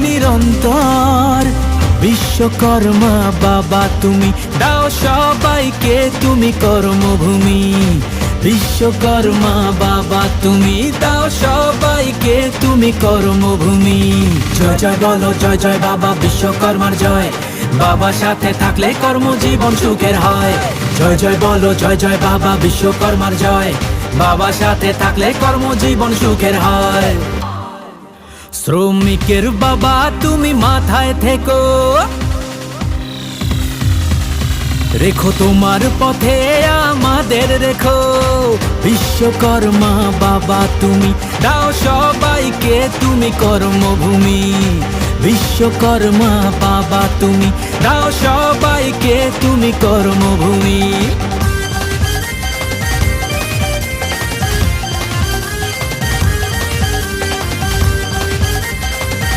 নিরন্তর। বিশ্বকর্মা বাবা তুমি দাও সবাইকে তুমি কর্মভূমি। বিশ্বকর্মা বাবা তুমি দাও সবাইকে তুমি কর্মভূমি। জয় জয় বলো জয় জয় বাবা বিশ্বকর্মার জয়। বাবা সাথে থাকলে কর্মজীবন সুখের হয়। জয় জয় বলো জয় জয় বাবা বিশ্বকর্মার জয়। বাবা সাথে থাকলে কর্মজীবন সুখের হয়। শ্রমিকের বাবা তুমি মাথায় থেকো, রেখো তোমার পথে আমাদের রেখো। বিশ্বকর্মা বাবা তুমি দাও সবাইকে তুমি কর্মভূমি। বিশ্বকর্মা বাবা তুমি দাও সবাইকে তুমি কর্মভূমি।